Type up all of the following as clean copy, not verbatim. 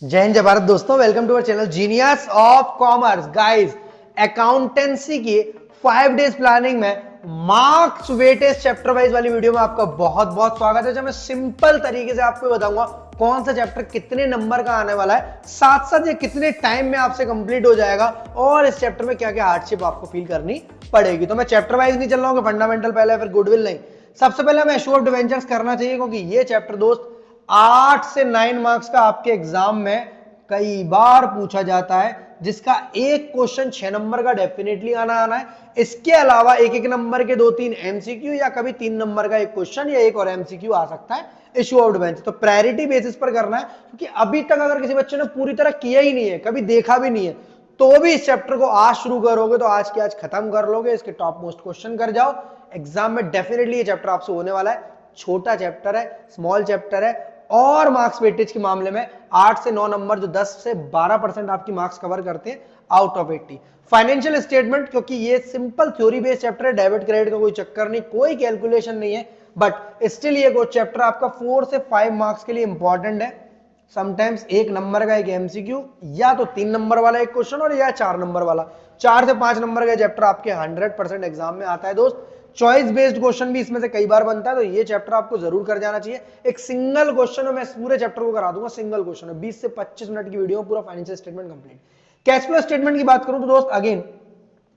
जय हिंद जय भारत दोस्तों, welcome to our channel genius of commerce. Guys, accountancy की 5 डेज प्लानिंग में मार्क्स वेटेज चैप्टर वाइज वाली वीडियो में आपका बहुत बहुत स्वागत है। जब मैं सिंपल तरीके से आपको बताऊंगा कौन सा चैप्टर कितने नंबर का आने वाला है, साथ साथ ये कितने टाइम में आपसे कंप्लीट हो जाएगा और इस चैप्टर में क्या क्या हार्डशिप आपको फील करनी पड़ेगी। तो मैं चैप्टर वाइज नहीं चल रहा हूँ, फंडामेंटल पहले फिर गुडविल नहीं। सबसे पहले हमें एश्योर ऑफ डिवेंचर्स करना चाहिए, क्योंकि ये चैप्टर दोस्त 8 से 9 मार्क्स का आपके एग्जाम में कई बार पूछा जाता है, जिसका एक क्वेश्चन 6 नंबर का डेफिनेटली आना है। इसके अलावा एक एक नंबर के 2-3 एमसीक्यू या कभी 3 नंबर का एक क्वेश्चन या एक और एमसीक्यू आ सकता है इश्यू आउट बेंच। तो प्रायोरिटी बेसिस पर करना है, क्योंकि अभी तक अगर किसी बच्चे ने पूरी तरह किया ही नहीं है, कभी देखा भी नहीं है, तो भी इस चैप्टर को आज शुरू करोगे तो आज के आज खत्म कर लोगे, इसके टॉप मोस्ट क्वेश्चन कर जाओ। एग्जाम में डेफिनेटली ये चैप्टर आपसे होने वाला है। छोटा चैप्टर है, स्मॉल चैप्टर है, और मार्क्स वेटेज के मामले में 8 से 9 नंबर जो 10 से 12% आपकी मार्क्स कवर करते हैं आउट ऑफ 80। फाइनेंशियल स्टेटमेंट, क्योंकि ये सिंपल थ्योरी बेस्ड चैप्टर है, डेबिट क्रेडिट का कोई चक्कर नहीं, कोई कैलकुलेशन नहीं है, बट स्टिल ये चैप्टर आपका 4 से 5 मार्क्स के लिए इंपॉर्टेंट है। समटाइम्स 1 नंबर का एक एमसीक्यू, या तो 3 नंबर वाला एक क्वेश्चन और या 4 नंबर वाला। 4 से 5 नंबर का चैप्टर आपके 100% एग्जाम में आता है दोस्त। चॉइस बेस्ड क्वेश्चन भी इसमें से कई बार बनता है, तो ये चैप्टर आपको जरूर कर जाना चाहिए। एक सिंगल क्वेश्चन में मैं पूरे चैप्टर को करा दूंगा, सिंगल क्वेश्चन है, 20 से 25 मिनट की वीडियो, पूरा financial statement complete. Cash flow statement की बात करूं तो दोस्त अगेन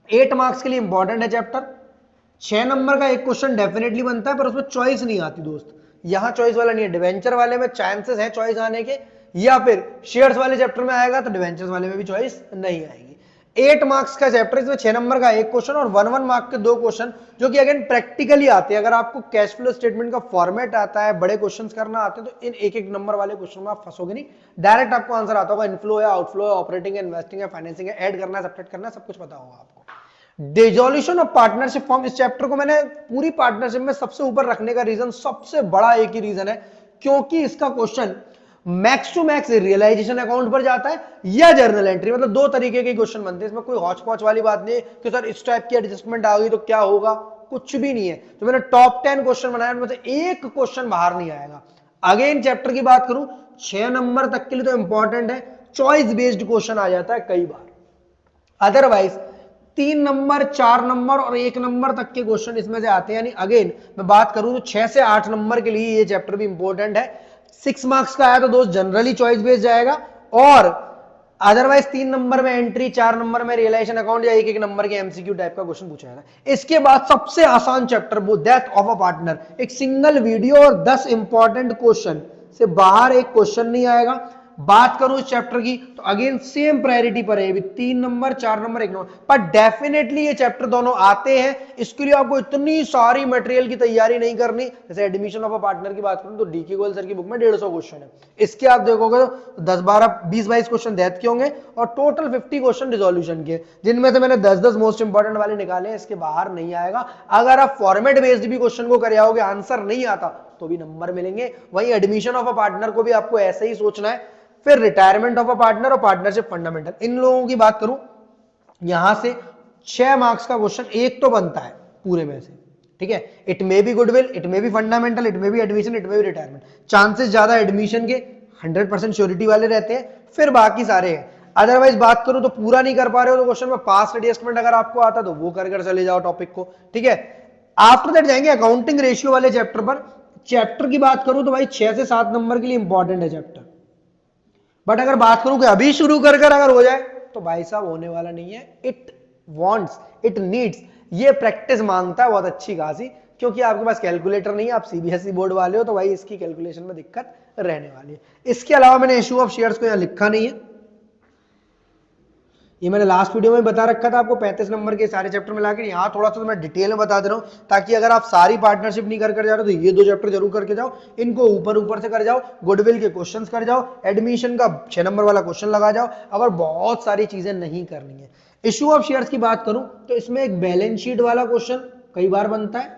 8 मार्क्स के लिए इंपॉर्टेंट है चैप्टर। 6 नंबर का एक क्वेश्चन डेफिनेटली बनता है, पर उसमें चॉइस नहीं आती दोस्त। यहां चॉइस वाला नहीं है। डिवेंचर वाले में चांसेस है चॉइस आने के, या फिर शेयर्स वाले चैप्टर में आएगा, तो डिवेंचर्स वाले में भी चॉइस नहीं आएगी। 8 मार्क्स का चैप्टर, इसमें 6 नंबर का एक क्वेश्चन और 1 मार्क के 2 क्वेश्चन, जो कि अगेन प्रैक्टिकली आते हैं। अगर आपको कैश फ्लो स्टेटमेंट का फॉर्मेट आता है, बड़े क्वेश्चंस करना आते हैं, तो इन एक एक नंबर वाले क्वेश्चन में आप फंसोगे नहीं, डायरेक्ट आपको आंसर आता होगा। इनफ्लो है, आउटफ्लो है, ऑपरेटिंग है, इन्वेस्टिंग है, फाइनेंसिंग है, ऐड करना है, सब्ट्रैक्ट करना है, सब कुछ पता होगा आपको। डिसोल्यूशन ऑफ पार्टनरशिप फॉर्म, इस चैप्टर को मैंने पूरी पार्टनरशिप में सबसे ऊपर रखने का रीजन, सबसे बड़ा एक ही रीजन है, क्योंकि इसका question max to max realization account पर जाता है या जर्नल एंट्री। मतलब दो तरीके के क्वेश्चन बनते हैं, इसमें कोई हौच पौच वाली बात नहीं है कि सर इस टाइप की एडजस्टमेंट आ गई तो क्या होगा, कुछ भी नहीं है। तो मैंने टॉप 10 क्वेश्चन बनाया, उनमें से एक क्वेश्चन बाहर नहीं आएगा। अगेन चैप्टर की बात करूं, 6 नंबर तक के लिए तो इंपॉर्टेंट है, चॉइस बेस्ड क्वेश्चन आ जाता है कई बार। अदरवाइज 3 नंबर, 4 नंबर और 1 नंबर तक के क्वेश्चन इसमें से आते हैं। यानी अगेन मैं बात करूं तो 6 से 8 नंबर के लिए ये चैप्टर भी इंपॉर्टेंट है। 6 मार्क्स का आया तो दोस्त जनरली चॉइस बेस्ड जाएगा, और अदरवाइज 3 नंबर में एंट्री, 4 नंबर में रियलाइजेशन अकाउंट, या एक एक नंबर के एमसीक्यू टाइप का क्वेश्चन पूछा जाएगा। इसके बाद सबसे आसान चैप्टर, वो डेथ ऑफ अ पार्टनर, एक सिंगल वीडियो और 10 इंपॉर्टेंट क्वेश्चन से बाहर एक क्वेश्चन नहीं आएगा। बात करूं इस चैप्टर की तो अगेन सेम प्रायोरिटी पर है, 3 नंबर, 4 नंबर, 1 नंबर, पर डेफिनेटली ये चैप्टर दोनों आते हैं। इसके लिए आपको इतनी सारी मटेरियल की तैयारी नहीं करनी। जैसे एडमिशन ऑफ अ पार्टनर की बात करूं तो डीके गोयल सर की बुक में 150 क्वेश्चन है, इसके आप देखोगे तो 10, 12, 20, 22 क्वेश्चन डेथ के होंगे और टोटल 50 क्वेश्चन रिजोल्यूशन के, जिनमें से मैंने 10-10 मोस्ट इंपॉर्टेंट वाले निकाले हैं। इसके बाहर नहीं आएगा। अगर आप फॉर्मेट बेस्ड भी क्वेश्चन को कर आओगे, आंसर नहीं आता तो भी नंबर मिलेंगे। वहीं एडमिशन ऑफ अ पार्टनर को भी आपको ऐसे ही सोचना है। फिर रिटायरमेंट ऑफ अ पार्टनर और पार्टनरशिप फंडामेंटल, इन लोगों की बात करूं, यहां से 6 मार्क्स का क्वेश्चन एक तो बनता है पूरे में से, ठीक है। It may be goodwill, it may be fundamental, it may be admission, it may be retirement. Chances ज्यादा एडमिशन के 100% श्योरिटी वाले रहते हैं, फिर बाकी सारे हैं। अदरवाइज बात करूं तो पूरा नहीं कर पा रहे हो तो क्वेश्चन में पास्ट एडजस्टमेंट अगर आपको आता तो वो कर चले जाओ टॉपिक को, ठीक है। आफ्टर दैट जाएंगे अकाउंटिंग रेशियो वाले चैप्टर पर। चैप्टर की बात करूं तो भाई 6 से 7 नंबर के लिए इंपॉर्टेंट है चैप्टर, बट अगर बात करूं कि अभी शुरू कर अगर हो जाए तो भाई साहब होने वाला नहीं है। इट वांट्स, इट नीड्स, ये प्रैक्टिस मांगता है बहुत अच्छी खासी, क्योंकि आपके पास कैलकुलेटर नहीं है, आप सीबीएसई बोर्ड वाले हो, तो भाई इसकी कैलकुलेशन में दिक्कत रहने वाली है। इसके अलावा मैंने इशू ऑफ शेयर्स को यहां लिखा नहीं है, ये मैंने लास्ट वीडियो में बता रखा था आपको 35 नंबर के सारे चैप्टर मिला के। यहाँ थोड़ा सा तो मैं डिटेल में बता दे रहा हूँ, ताकि अगर आप सारी पार्टनरशिप नहीं कर जा रहे तो ये 2 चैप्टर जरूर करके जाओ, इनको ऊपर से कर जाओ, गुडविल के क्वेश्चंस कर जाओ, एडमिशन का 6 नंबर वाला क्वेश्चन लगा जाओ, अगर बहुत सारी चीजें नहीं करनी है। इशू ऑफ शेयर्स की बात करूं तो इसमें एक बैलेंस शीट वाला क्वेश्चन कई बार बनता है,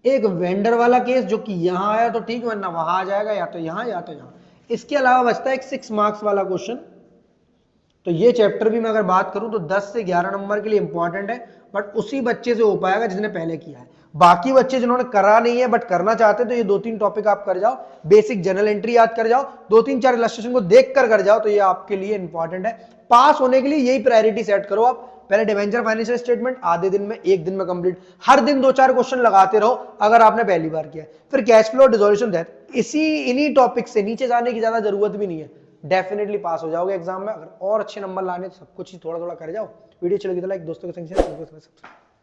एक वेंडर वाला केस जो कि यहां आया तो ठीक, वरना वहां आ जाएगा, या तो यहां या तो यहां। इसके अलावा बचता है एक 6 मार्क्स वाला क्वेश्चन। तो ये चैप्टर भी मैं अगर बात करूं तो 10 से 11 नंबर के लिए इंपॉर्टेंट है, बट उसी बच्चे से हो पाएगा जिसने पहले किया है। बाकी बच्चे जिन्होंने करा नहीं है बट करना चाहते हैं तो ये 2-3 टॉपिक आप कर जाओ, बेसिक जनरल एंट्री याद कर जाओ, 2-3-4 इलस्ट्रेशन को देख कर जाओ, तो ये आपके लिए इंपॉर्टेंट है। पास होने के लिए यही प्रायोरिटी सेट करो आप। पहले डिवेंचर फाइनेंशियल स्टेटमेंट आधे दिन में, एक दिन में कंप्लीट, हर दिन 2-4 क्वेश्चन लगाते रहो अगर आपने पहली बार किया। फिर कैश फ्लो डिसोल्यूशन दैट, इन्हीं टॉपिक से नीचे जाने की ज्यादा जरूरत भी नहीं है, डेफिनेटली पास हो जाओगे एग्जाम में। अगर और अच्छे नंबर लाने तो सब कुछ ही थोड़ा थोड़ा कर जाओ। वीडियो अच्छी लगी तो लाइक, दोस्तों के संग शेयर।